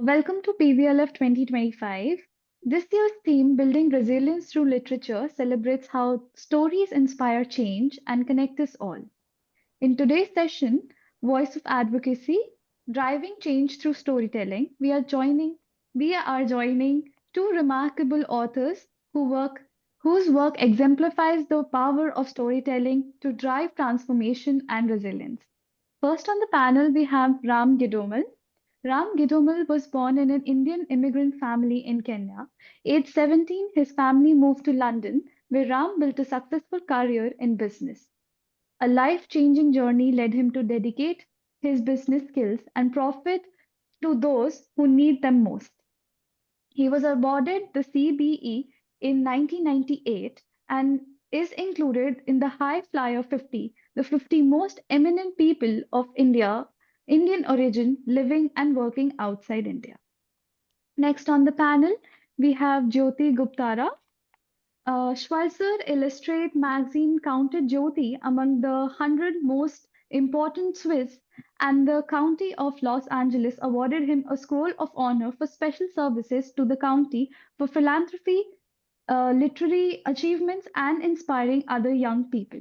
Welcome to PVLF 2025. This year's theme, Building Resilience Through Literature, celebrates how stories inspire change and connect us all. In today's session, Voice of Advocacy, Driving Change Through Storytelling, we are joining two remarkable authors whose work exemplifies the power of storytelling to drive transformation and resilience. First on the panel, we have Ram Gidoomal. Ram Gidoomal was born in an Indian immigrant family in Kenya. Aged 17, his family moved to London, where Ram built a successful career in business. A life-changing journey led him to dedicate his business skills and profit to those who need them most. He was awarded the CBE in 1998 and is included in the High Flyer 50, the 50 most eminent people of Indian origin living and working outside India. Next on the panel, we have Jyoti Guptara. Schweitzer Illustrate magazine counted Jyoti among the 100 most important Swiss, and the County of Los Angeles awarded him a Scroll of Honor for special services to the county for philanthropy, literary achievements, and inspiring other young people.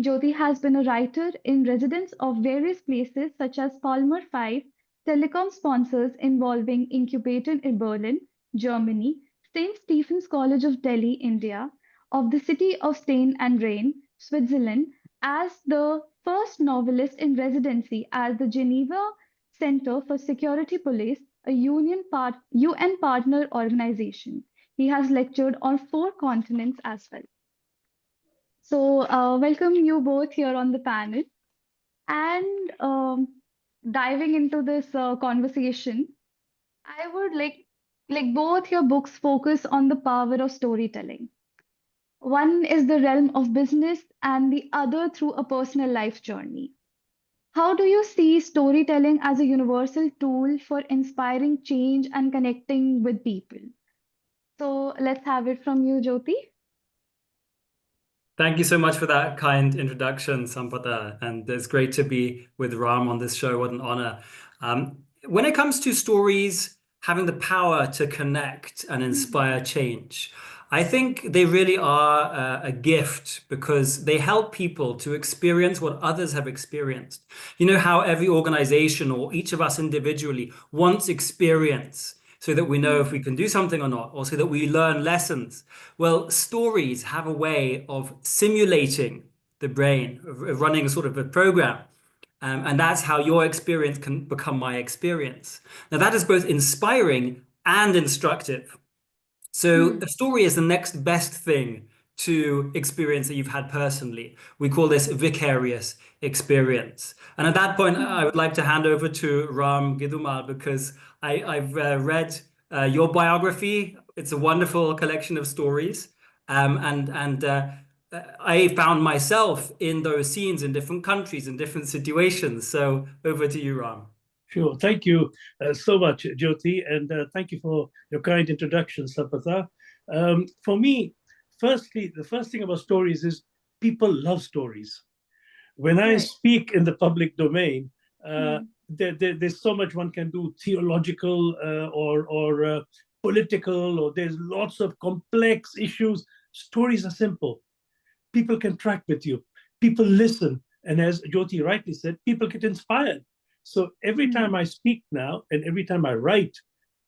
Jyoti has been a writer in residence of various places such as Palmer 5, telecom sponsors involving incubated in Berlin, Germany, St. Stephen's College of Delhi, India, of the city of Stein and Rhein, Switzerland, as the first novelist in residency at the Geneva Center for Security Police, a UN partner organization. He has lectured on 4 continents as well. So, welcome you both here on the panel. And diving into this conversation, I would like both your books focus on the power of storytelling. One is the realm of business, and the other through a personal life journey. How do you see storytelling as a universal tool for inspiring change and connecting with people? So, let's have it from you, Jyoti. Thank you so much for that kind introduction, Sampata. And it's great to be with Ram on this show. What an honor. When it comes to stories having the power to connect and inspire change, I think they really are a gift because they help people to experience what others have experienced. You know how every organization or each of us individually wants experience so that we know if we can do something or not, or so that we learn lessons. Well, stories have a way of simulating the brain, of running a sort of a program. And that's how your experience can become my experience. Now, that is both inspiring and instructive. So a story is the next best thing to experience that you've had personally. We call this vicarious experience. And at that point, I would like to hand over to Ram Gidoomal because I've read your biography. It's a wonderful collection of stories. I found myself in those scenes in different countries, in different situations. So over to you, Ram. Sure. Thank you so much, Jyoti, and thank you for your kind introduction, Sampatha. For me, firstly, the first thing about stories is people love stories. When I speak in the public domain, there's so much one can do, theological or political, or there's lots of complex issues. Stories are simple. People can track with you. People listen. And as Jyoti rightly said, people get inspired. So every time I speak now and every time I write,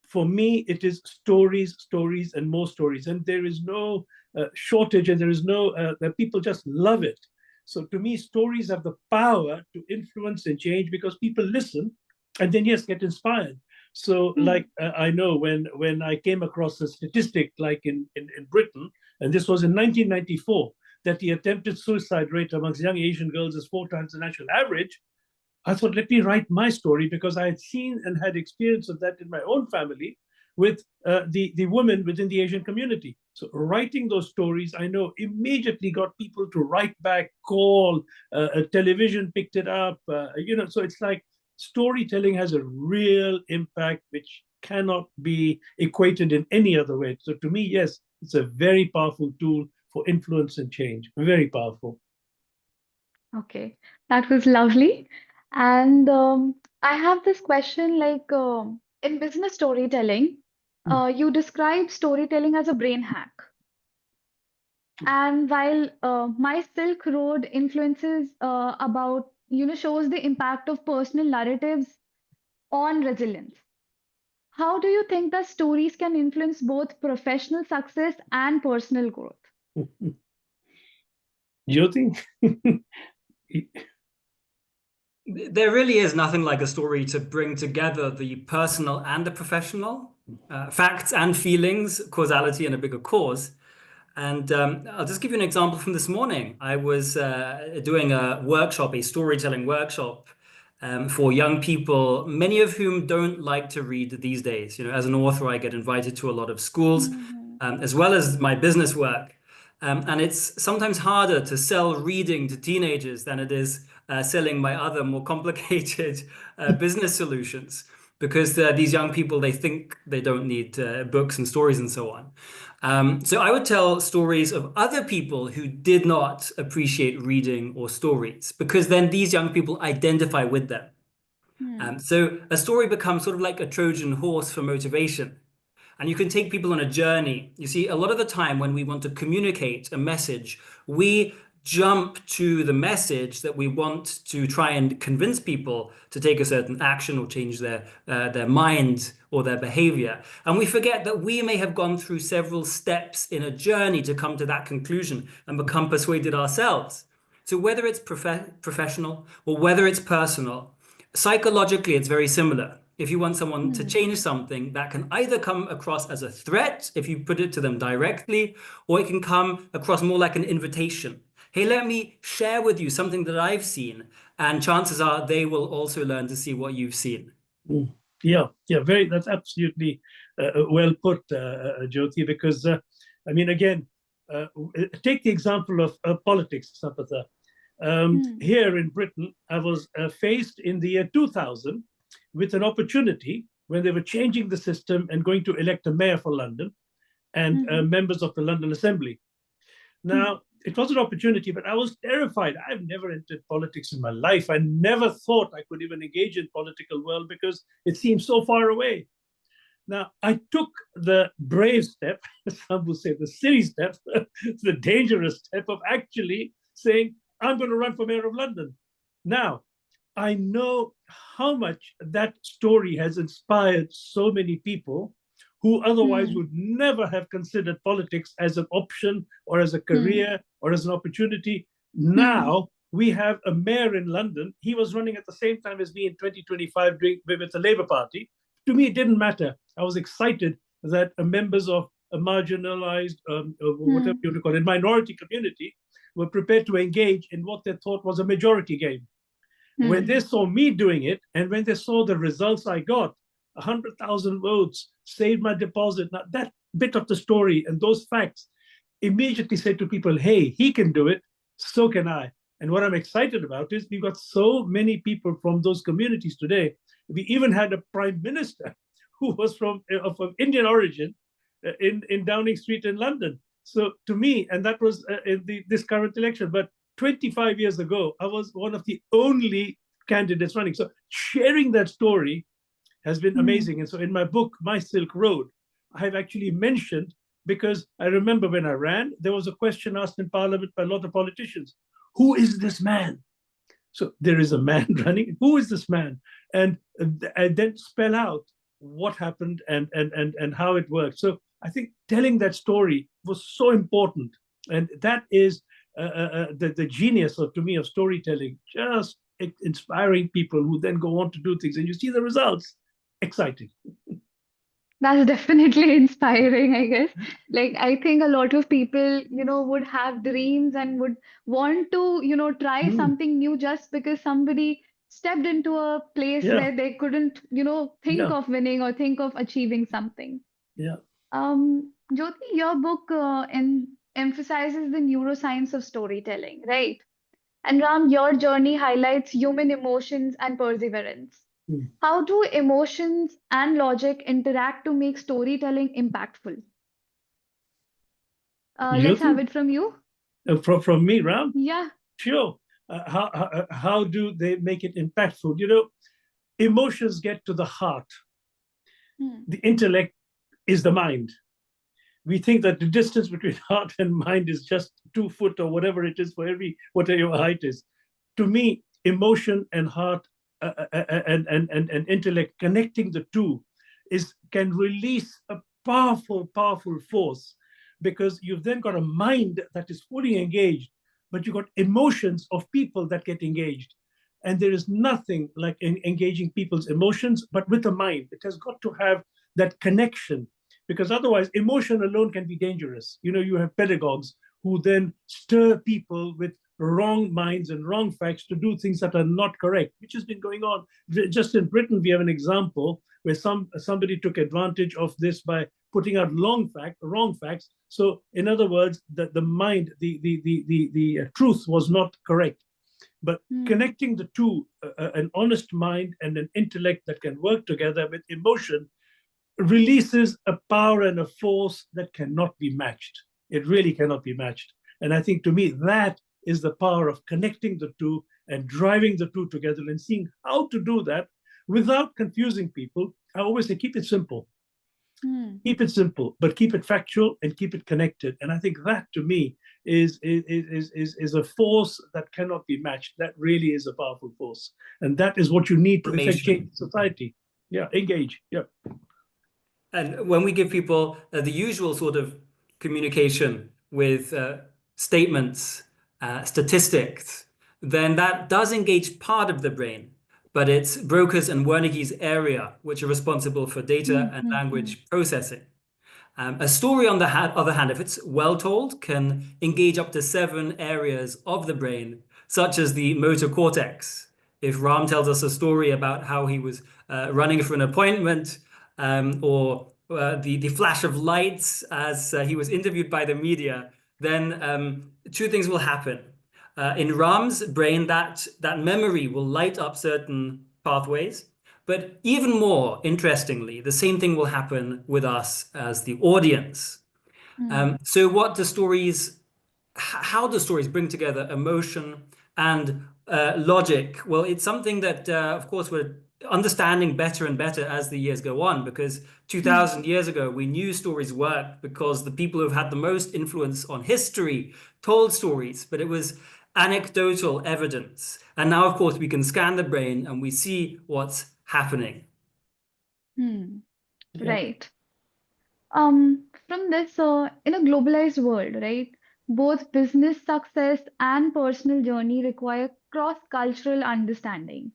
for me, it is stories, stories, and more stories. And there is no shortage, and there is no, people just love it. So to me, stories have the power to influence and change because people listen and then, yes, get inspired. So like I know when I came across a statistic like in Britain, and this was in 1994, that the attempted suicide rate amongst young Asian girls is 4 times the national average, I thought, let me write my story because I had seen and had experience of that in my own family with the women within the Asian community. So writing those stories, I know immediately got people to write back, call, television picked it up, so it's like storytelling has a real impact which cannot be equated in any other way. So to me, yes, it's a very powerful tool for influence and change, very powerful. Okay, that was lovely. And I have this question like, in business storytelling, you describe storytelling as a brain hack. And while my Silk Road influences shows the impact of personal narratives on resilience. How do you think that stories can influence both professional success and personal growth? Jyoti? There really is nothing like a story to bring together the personal and the professional, facts and feelings, causality and a bigger cause. And I'll just give you an example from this morning. I was doing a workshop, a storytelling workshop, for young people, many of whom don't like to read these days. You know, as an author, I get invited to a lot of schools, as well as my business work. And it's sometimes harder to sell reading to teenagers than it is selling my other more complicated business solutions, because these young people, they think they don't need books and stories and so on. So I would tell stories of other people who did not appreciate reading or stories, because then these young people identify with them. So a story becomes sort of like a Trojan horse for motivation. And you can take people on a journey. You see, a lot of the time when we want to communicate a message, we jump to the message that we want to try and convince people to take a certain action or change their mind or their behavior. And we forget that we may have gone through several steps in a journey to come to that conclusion and become persuaded ourselves. So whether it's professional or whether it's personal, psychologically, it's very similar. If you want someone to change something, that can either come across as a threat if you put it to them directly, or it can come across more like an invitation. Hey, let me share with you something that I've seen, and chances are they will also learn to see what you've seen. Yeah, that's absolutely well put, Jyoti, because, I mean, again, take the example of politics, Sampatha. Here in Britain, I was faced in the year 2000 with an opportunity when they were changing the system and going to elect a mayor for London and members of the London Assembly. Now, it was an opportunity, but I was terrified. I've never entered politics in my life. I never thought I could even engage in political world because it seemed so far away. Now, I took the brave step, some would say the silly step, the dangerous step of actually saying, I'm going to run for mayor of London. Now, I know how much that story has inspired so many people who otherwise would never have considered politics as an option or as a career or as an opportunity. Now we have a mayor in London. He was running at the same time as me in 2025 with the Labour Party. To me, it didn't matter. I was excited that members of a marginalized, whatever you call it, minority community were prepared to engage in what they thought was a majority game. When they saw me doing it, and when they saw the results I got, 100,000 votes, saved my deposit. Now, that bit of the story and those facts immediately said to people, hey, he can do it, so can I. And what I'm excited about is we've got so many people from those communities today. We even had a prime minister who was of Indian origin in Downing Street in London. So to me, and that was in this current election, but 25 years ago, I was one of the only candidates running. So sharing that story has been amazing. And so in my book, My Silk Road, I have actually mentioned, because I remember when I ran, there was a question asked in Parliament by a lot of politicians, who is this man? So there is a man running, who is this man? And then spell out what happened and how it worked. So I think telling that story was so important. And that is the genius to me of storytelling, just inspiring people who then go on to do things and you see the results. Exciting. That's definitely inspiring, I guess. Like, I think a lot of people, would have dreams and would want to, try something new just because somebody stepped into a place where they couldn't, think of winning or think of achieving something. Yeah. Jyoti, your book emphasizes the neuroscience of storytelling, right? And Ram, your journey highlights human emotions and perseverance. How do emotions and logic interact to make storytelling impactful? Let's have it from you. From me, Ram? Yeah. Sure. How do they make it impactful? Emotions get to the heart. The intellect is the mind. We think that the distance between heart and mind is just 2 foot or whatever it is for whatever your height is. To me, emotion and heart and intellect, connecting the two can release a powerful force, because you've then got a mind that is fully engaged, but you've got emotions of people that get engaged. And there is nothing like engaging people's emotions, but with a mind. It has got to have that connection, because otherwise emotion alone can be dangerous. You have pedagogues who then stir people with wrong minds and wrong facts to do things that are not correct, which has been going on. Just in Britain, we have an example where somebody took advantage of this by putting out wrong facts. So in other words, the mind, the truth was not correct. But connecting the two, an honest mind and an intellect that can work together with emotion, releases a power and a force that cannot be matched. It really cannot be matched. And I think, to me, that is the power of connecting the two and driving the two together and seeing how to do that without confusing people. I always say, keep it simple. Keep it simple, but keep it factual and keep it connected. And I think that, to me, is a force that cannot be matched. That really is a powerful force. And that is what you need to effect change society. Yeah, engage. Yeah. And when we give people the usual sort of communication with statements, statistics, then that does engage part of the brain, but it's Broca's and Wernicke's area, which are responsible for data and language processing. A story, on the other hand, if it's well told, can engage up to 7 areas of the brain, such as the motor cortex. If Ram tells us a story about how he was running for an appointment, or the flash of lights as he was interviewed by the media, then 2 things will happen. In Ram's brain, that memory will light up certain pathways. But even more interestingly, the same thing will happen with us as the audience. So how do stories bring together emotion and logic? Well, it's something that, of course, we're understanding better and better as the years go on, because 2000 years ago, we knew stories worked because the people who've had the most influence on history told stories, but it was anecdotal evidence. And now, of course, we can scan the brain and we see what's happening. Right. From this, in a globalized world, right, both business success and personal journey require cross-cultural understanding.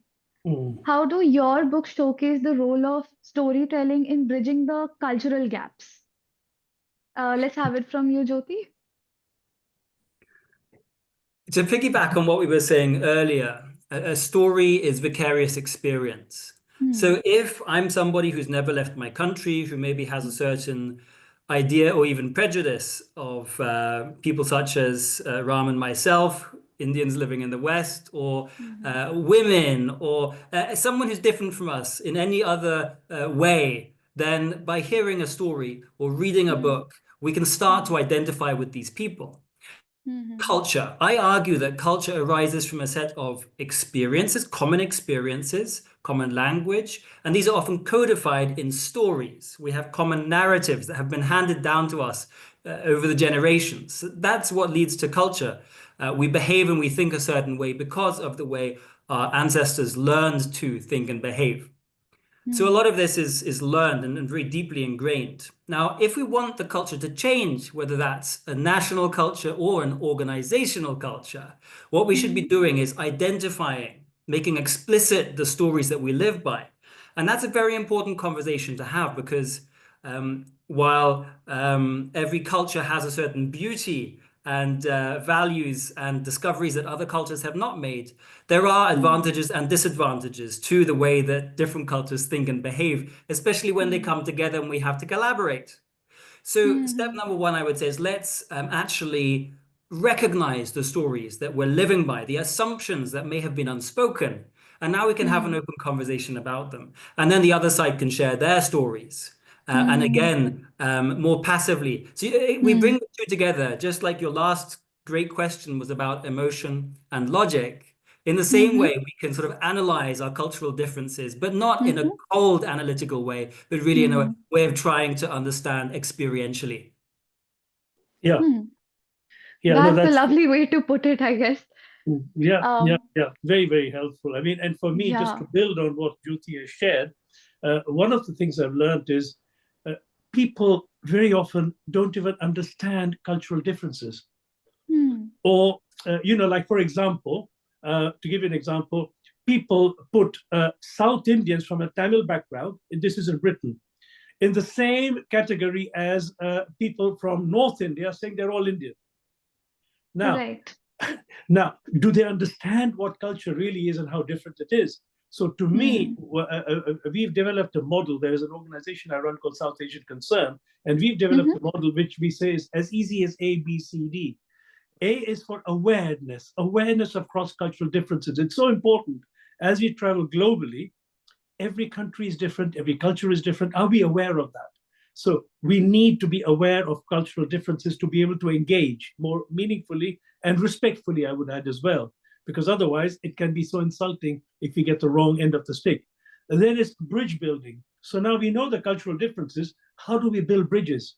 How do your books showcase the role of storytelling in bridging the cultural gaps? Let's have it from you, Jyoti. To piggyback on what we were saying earlier, a story is vicarious experience. So if I'm somebody who's never left my country, who maybe has a certain idea or even prejudice of people such as Ram and myself, Indians living in the West, or women, or someone who's different from us in any other way, then by hearing a story or reading a book, we can start to identify with these people. Culture. I argue that culture arises from a set of experiences, common language, and these are often codified in stories. We have common narratives that have been handed down to us over the generations. That's what leads to culture. We behave and we think a certain way because of the way our ancestors learned to think and behave. So a lot of this is learned and very deeply ingrained. Now, if we want the culture to change, whether that's a national culture or an organizational culture, what we should be doing is identifying, making explicit the stories that we live by. And that's a very important conversation to have, because while every culture has a certain beauty and values and discoveries that other cultures have not made, there are advantages and disadvantages to the way that different cultures think and behave, especially when they come together and we have to collaborate. So step number 1, I would say, is let's actually recognize the stories that we're living by, the assumptions that may have been unspoken, and now we can have an open conversation about them. And then the other side can share their stories. And again, more passively. So we bring the 2 together, just like your last great question was about emotion and logic. In the same way, we can sort of analyze our cultural differences, but not in a cold analytical way, but really in a way of trying to understand experientially. Yeah. Yeah, That's a lovely way to put it, I guess. Yeah. Very, very helpful. I mean, and for me, just Yeah. to build on what Jyoti has shared, one of the things I've learned is people very often don't even understand cultural differences. Or, like, for example, to give you an example, people put South Indians from a Tamil background, and this is in Britain, in the same category as people from North India, saying they're all Indian. Now, do they understand what culture really is and how different it is? So to me, we've developed a model. There is an organization I run called South Asian Concern, and we've developed a model which we say is as easy as A, B, C, D. A is for awareness of cross-cultural differences. It's so important as we travel globally. Every country is different, every culture is different. Are we aware of that? So we need to be aware of cultural differences to be able to engage more meaningfully and respectfully, I would add as well, because otherwise it can be so insulting if we get the wrong end of the stick. And then it's bridge building. So now we know the cultural differences. How do we build bridges?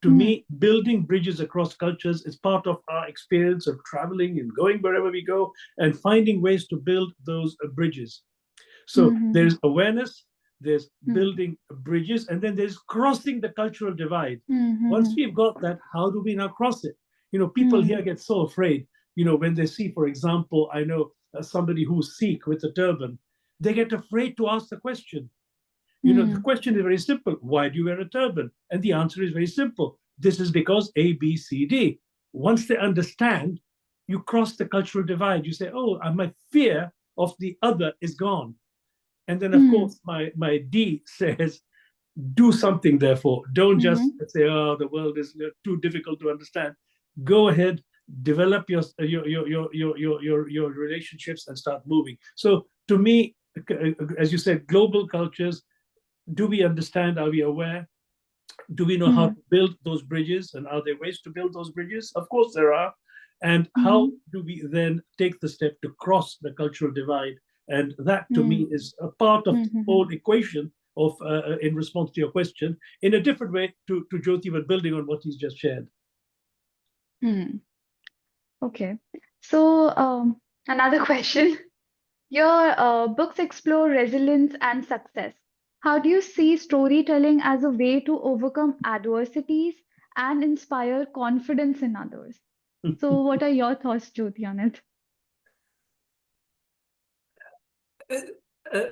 To me, building bridges across cultures is part of our experience of traveling and going wherever we go and finding ways to build those bridges. So there's awareness, there's building bridges, and then there's crossing the cultural divide. Once we've got that, how do we now cross it? People here get so afraid, when they see, for example, I know somebody who's Sikh with a turban, they get afraid to ask the question. The question is very simple. Why do you wear a turban? And the answer is very simple. This is because A, B, C, D. Once they understand, you cross the cultural divide. You say, oh, my fear of the other is gone. And then, of course, my D says, do something, therefore. Don't just say, oh, the world is too difficult to understand. Go ahead, develop your relationships and start moving. So to me, as you said, global cultures, do we understand? Are we aware? Do we know how to build those bridges? And are there ways to build those bridges? Of course there are. And how do we then take the step to cross the cultural divide? And that, to me, is a part of the whole equation of, in response to your question, in a different way to Jyoti, but building on what he's just shared. Okay. So another question. Your books explore resilience and success. How do you see storytelling as a way to overcome adversities and inspire confidence in others? So what are your thoughts, Jyoti, on it?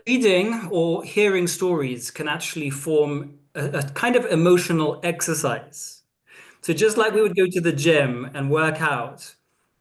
Reading or hearing stories can actually form a kind of emotional exercise. So just like we would go to the gym and work out,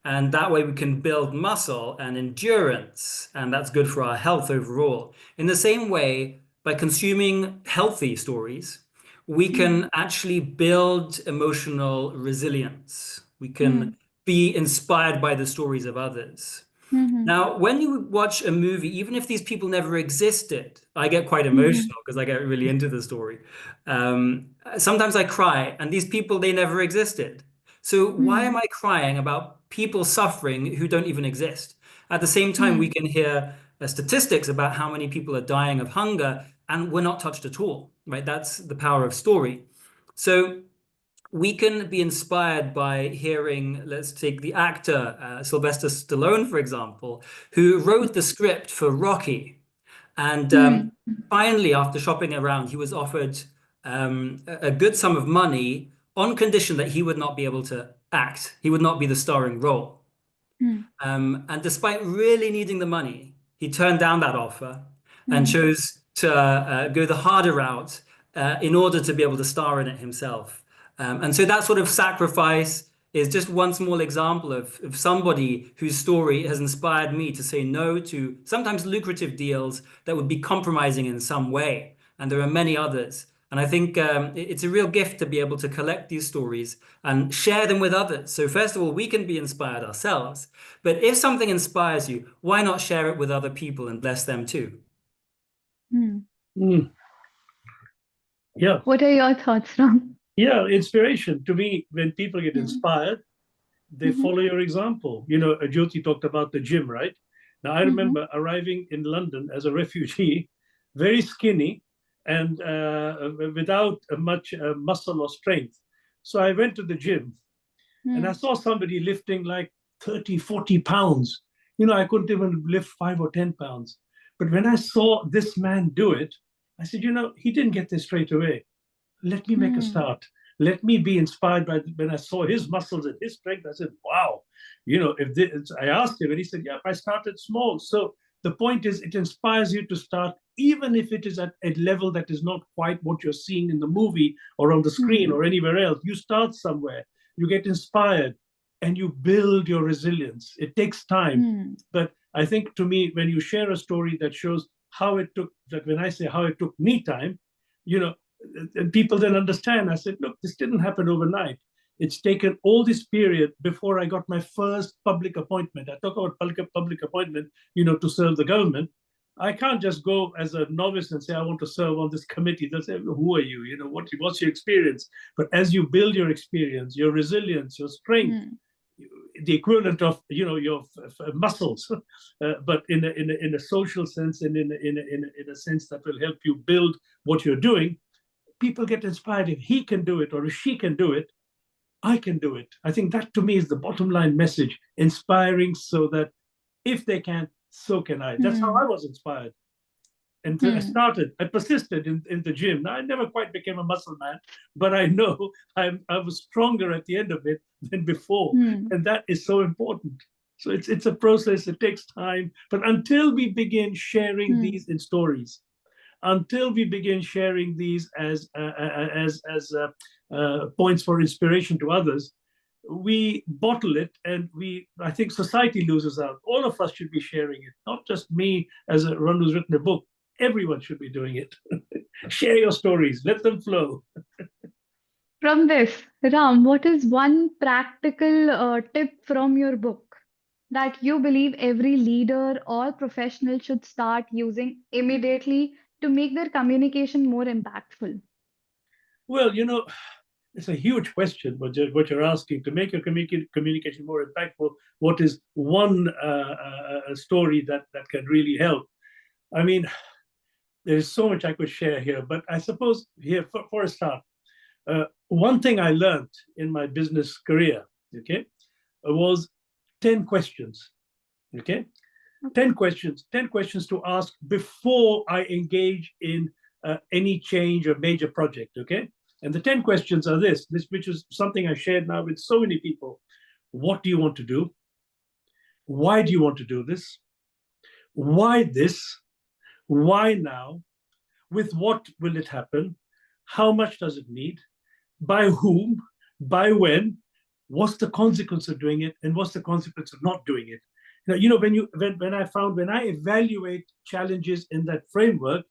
and that way we can build muscle and endurance, and that's good for our health overall. In the same way, by consuming healthy stories, we can actually build emotional resilience. We can be inspired by the stories of others. Now, when you watch a movie, even if these people never existed, I get quite emotional because I get really into the story. Sometimes I cry, and these people, they never existed. So why am I crying about people suffering who don't even exist? At the same time, we can hear statistics about how many people are dying of hunger, and we're not touched at all, right? That's the power of story. So we can be inspired by hearing, let's take the actor Sylvester Stallone, for example, who wrote the script for Rocky. And finally, after shopping around, he was offered a good sum of money on condition that he would not be able to act. He would not be the starring role. And despite really needing the money, he turned down that offer and chose to go the harder route in order to be able to star in it himself. And so that sort of sacrifice is just one small example of somebody whose story has inspired me to say no to sometimes lucrative deals that would be compromising in some way. And there are many others. And I think it's a real gift to be able to collect these stories and share them with others. So first of all, we can be inspired ourselves. But if something inspires you, why not share it with other people and bless them too? Yeah. What are your thoughts, Ram? Yeah, inspiration. To me, when people get inspired, they follow your example. Jyoti talked about the gym, right? Now, I remember arriving in London as a refugee, very skinny and without much muscle or strength. So I went to the gym and I saw somebody lifting like 30, 40 pounds. You know, I couldn't even lift 5 or 10 pounds. But when I saw this man do it, I said, you know, he didn't get this straight away. Let me make a start. Let me be inspired by, when I saw his muscles and his strength, I said, wow, you know, if this, I asked him and he said, yeah, I started small. So the point is, it inspires you to start, even if it is at a level that is not quite what you're seeing in the movie or on the screen or anywhere else. You start somewhere, you get inspired, and you build your resilience. It takes time. But I think, to me, when you share a story that shows how it took, like when I say how it took me time, you know, and people then understand. I said, look, this didn't happen overnight. It's taken all this period before I got my first public appointment. I talk about public appointment, you know, to serve the government. I can't just go as a novice and say, I want to serve on this committee. They'll say, who are you? You know, what's your experience? But as you build your experience, your resilience, your strength, the equivalent of, you know, your muscles, but in a social sense and in a sense that will help you build what you're doing, people get inspired. If he can do it or if she can do it, I can do it. I think that, to me, is the bottom line message, inspiring, so that if they can, so can I. That's how I was inspired. And I persisted in the gym. Now, I never quite became a muscle man, but I know I was stronger at the end of it than before. And that is so important. So it's a process, it takes time. But until we begin sharing these in stories, until we begin sharing these as points for inspiration to others, we bottle it, and I think society loses out. All of us should be sharing it, not just me as a one who's written a book. Everyone should be doing it. Share your stories, let them flow. From this, Ram, what is one practical tip from your book that you believe every leader or professional should start using immediately to make their communication more impactful? Well, you know, it's a huge question, what you're asking. To make your communication more impactful, what is one story that can really help? I mean, there's so much I could share here, but I suppose here, for a start, one thing I learned in my business career, okay, was 10 questions, okay? 10 questions to ask before I engage in any change or major project, okay? And the 10 questions are this, which is something I shared now with so many people. What do you want to do? Why do you want to do this? Why this? Why now? With what will it happen? How much does it need? By whom? By when? What's the consequence of doing it? And what's the consequence of not doing it? You know, when I evaluate challenges in that framework,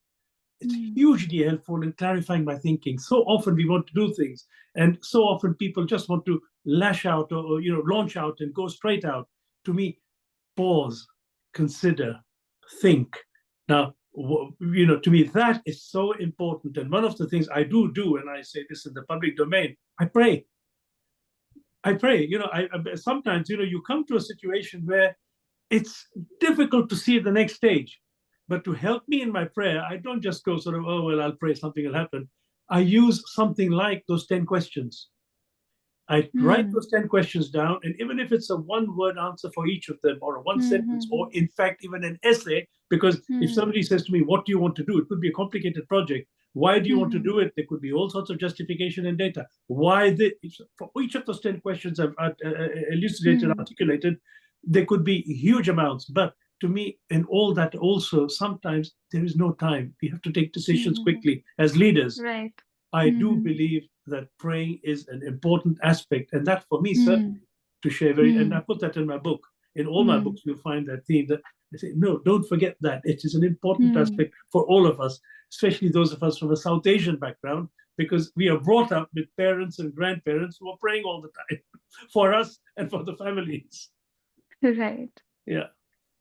it's hugely helpful in clarifying my thinking. So often we want to do things, and so often people just want to lash out or you know, launch out and go straight out. To me, pause, consider, think. Now, you know, to me, that is so important. And one of the things I do, and I say this in the public domain, I pray. You know, I sometimes, you know, you come to a situation where it's difficult to see the next stage. But to help me in my prayer, I don't just go sort of, oh, well, I'll pray something will happen. I use something like those 10 questions. I write those 10 questions down, and even if it's a one-word answer for each of them, or a one sentence, or in fact, even an essay, because if somebody says to me, what do you want to do? It could be a complicated project. Why do you want to do it? There could be all sorts of justification and data. Why for each of those 10 questions I've elucidated, articulated, there could be huge amounts. But to me, in all that also, sometimes there is no time. We have to take decisions quickly as leaders. Right. I do believe that praying is an important aspect. And that, for me, certainly, to share and I put that in my book. In all my books, you'll find that theme, that I say, no, don't forget that. It is an important aspect for all of us, especially those of us from a South Asian background, because we are brought up with parents and grandparents who are praying all the time for us and for the families. Right. Yeah.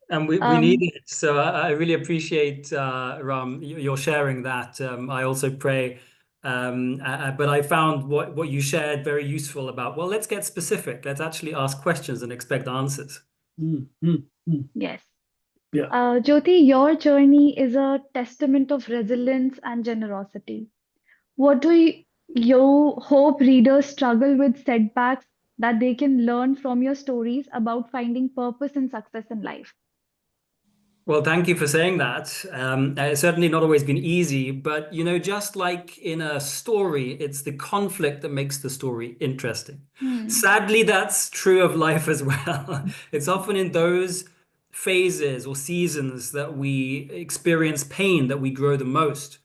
And we need it. So I really appreciate, Ram, your sharing that. I also pray. But I found what you shared very useful about, well, let's get specific. Let's actually ask questions and expect answers. Yes. Yeah. Jyoti, your journey is a testament of resilience and generosity. What do you hope readers struggle with setbacks that they can learn from your stories about finding purpose and success in life? Well, thank you for saying that. It's certainly not always been easy, but just like in a story, it's the conflict that makes the story interesting. Hmm. Sadly, that's true of life as well. It's often in those phases or seasons that we experience pain that we grow the most.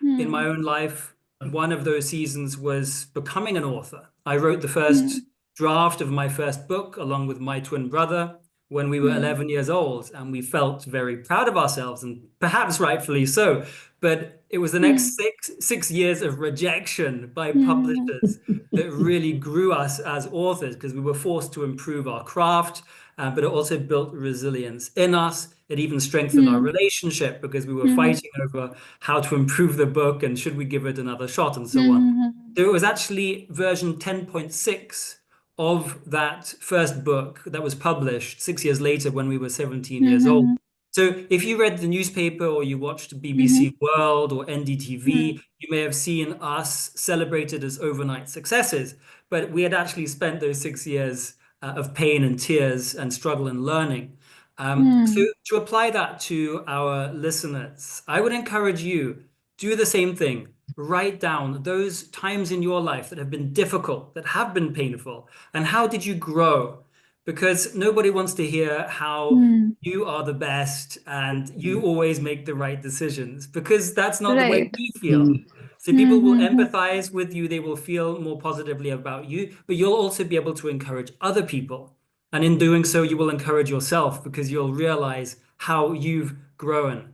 In my Hmm. own life, one of those seasons was becoming an author. I wrote the first Hmm. draft of my first book along with my twin brother when we were Hmm. 11 years old, and we felt very proud of ourselves, and perhaps rightfully so. But it was the next Hmm. six years of rejection by Hmm. publishers that really grew us as authors because we were forced to improve our craft, but it also built resilience in us. It even strengthened our Hmm. relationship because we were Hmm. fighting over how to improve the book and should we give it another shot and so on. Hmm. So it was actually version 10.6 of that first book that was published 6 years later when we were 17 years old. Hmm. So if you read the newspaper or you watched BBC Hmm. World or NDTV, Hmm. you may have seen us celebrated as overnight successes, but we had actually spent those 6 years of pain and tears and struggle and learning. So Hmm. to apply that to our listeners, I would encourage you, do the same thing. Write down those times in your life that have been difficult, that have been painful, and how did you grow? Because nobody wants to hear how Hmm. you are the best and you always make the right decisions, because that's not the way Right. we feel. Mm. So people will Hmm. empathize with you, they will feel more positively about you, but you'll also be able to encourage other people. And in doing so, you will encourage yourself because you'll realize how you've grown.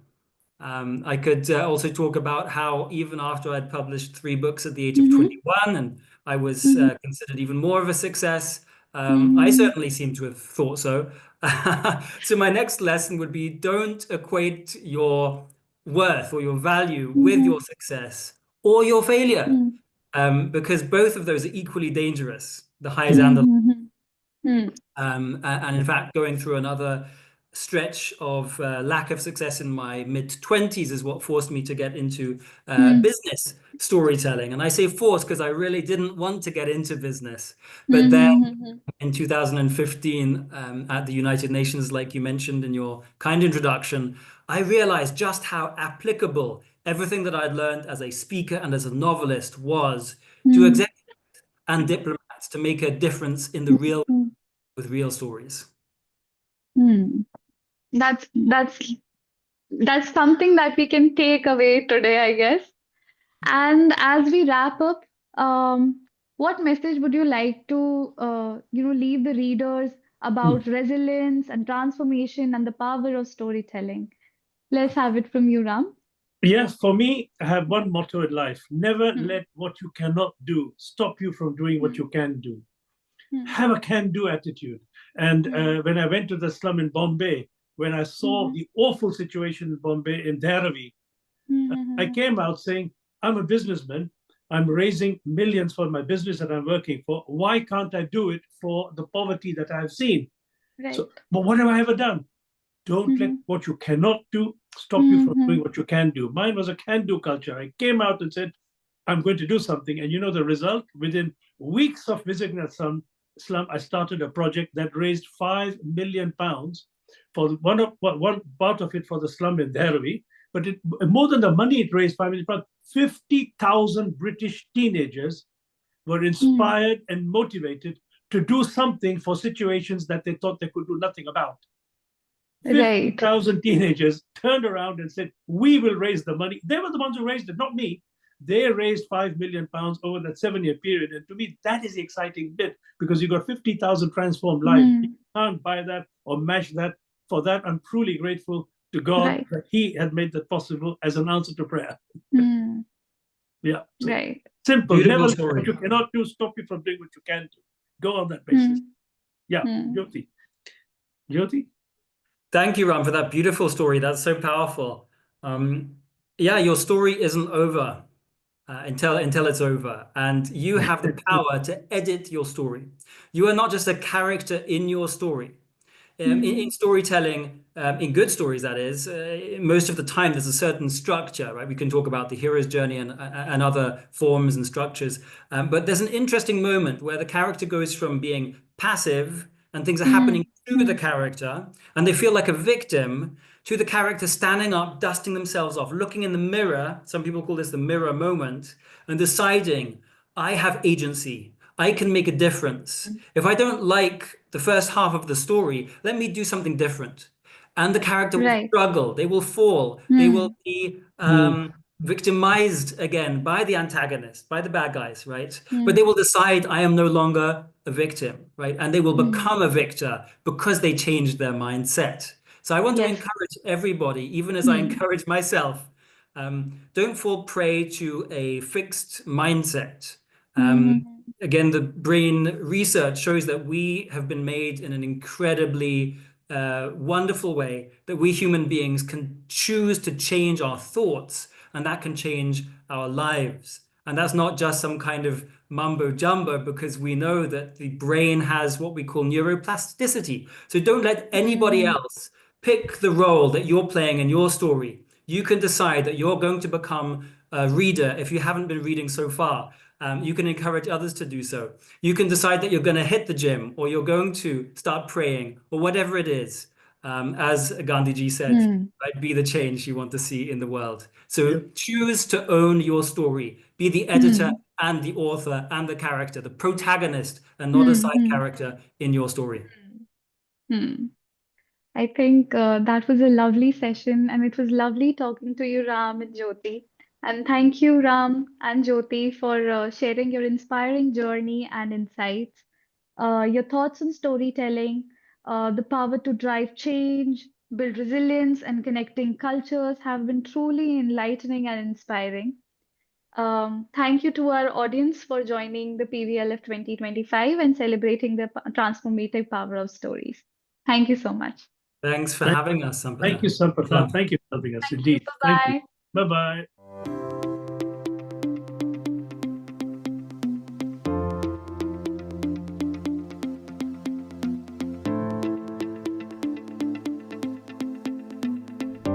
I could also talk about how even after I'd published 3 books at the age of Hmm. 21 and I was Hmm. considered even more of a success, I Hmm. certainly seem to have thought so. So my next lesson would be don't equate your worth or your value with Hmm. your success or your failure, Hmm. because both of those are equally dangerous, the highs and the Hmm. Hmm. and in fact, going through another stretch of lack of success in my mid-20s is what forced me to get into Hmm. business storytelling. And I say forced because I really didn't want to get into business. But then Hmm. in 2015, at the United Nations, like you mentioned in your kind introduction, I realized just how applicable everything that I'd learned as a speaker and as a novelist was to Hmm. executives and diplomats to make a difference in the real Hmm. with real stories. Hmm. That's something that we can take away today, I guess. And as we wrap up, what message would you like to, leave the readers Mm. about resilience and transformation and the power of storytelling? Let's have it from you, Ram. Yes, for me, I have one motto in life: never Hmm. let what you cannot do stop you from doing what Hmm. you can do. Hmm. Have a can do attitude. And Hmm. when I went to the slum in Bombay, when I saw Hmm. the awful situation in Bombay, in Dharavi, I Hmm. came out saying, I'm a businessman. I'm raising millions for my business that I'm working for. Why can't I do it for the poverty that I've seen? So, Right. but what have I ever done? Don't let Hmm. what you cannot do stop you from Hmm. doing what you can do. Mine was a can do culture. I came out and said, I'm going to do something. And you know the result? Within weeks of visiting that slum, I started a project that raised £5 million for one part of it for the slum in Dharavi. But more than the money it raised, £5 million, 50,000 British teenagers were Hmm. inspired and motivated to do something for situations that they thought they could do nothing about. Right. 50,000 teenagers turned around and said, we will raise the money. They were the ones who raised it, not me. They raised £5 million over that 7-year period. And to me, that is the exciting bit because you got 50,000 transformed lives. You Hmm. can't buy that or match that. For that, I'm truly grateful to God Right. that He had made that possible as an answer to prayer. Hmm. Yeah. So Right. simple. Beautiful Never let what story. you cannot do stop you from doing what you can do. Go on that basis. Hmm. Yeah. Hmm. Jyoti. Jyoti? Thank you, Ram, for that beautiful story. That's so powerful. Yeah, your story isn't over until it's over, and you have the power to edit your story. You are not just a character in your story. in storytelling, in good stories, that is, most of the time there's a certain structure, right? We can talk about the hero's journey and other forms and structures. But there's an interesting moment where the character goes from being passive and things are happening to the character and they feel like a victim, to the character standing up, dusting themselves off, looking in the mirror. Some people call this the mirror moment, and deciding, I have agency. I can make a difference. If I don't like the first half of the story, let me do something different. And the character will Right. struggle. They will fall. They will be victimized again by the antagonist, by the bad guys, right? But they will decide, I am no longer a victim, right? And they will become a victor because they changed their mindset. So I want to Yes. encourage everybody, even as I encourage myself, don't fall prey to a fixed mindset. Again, the brain research shows that we have been made in an incredibly wonderful way, that we human beings can choose to change our thoughts, and that can change our lives. And that's not just some kind of mumbo jumbo, because we know that the brain has what we call neuroplasticity. So don't let anybody else pick the role that you're playing in your story. You can decide that you're going to become a reader if you haven't been reading so far. You can encourage others to do so. You can decide that you're going to hit the gym, or you're going to start praying, or whatever it is. As Gandhiji said, right, be the change you want to see in the world. So choose to own your story. Be the editor and the author and the character, the protagonist, and not a side character in your story. I think that was a lovely session, and it was lovely talking to you, Ram and Jyoti. And thank you, Ram and Jyoti, for sharing your inspiring journey and insights, your thoughts on storytelling, the power to drive change, build resilience, and connecting cultures have been truly enlightening and inspiring. Thank you to our audience for joining the PVLF 2025 and celebrating the transformative power of stories. Thank you so much. Thanks for having us, Sampada. Thank you, Sampatha. Thank you for having us. Thank you. Indeed. Thank you. Bye-bye. Bye-bye.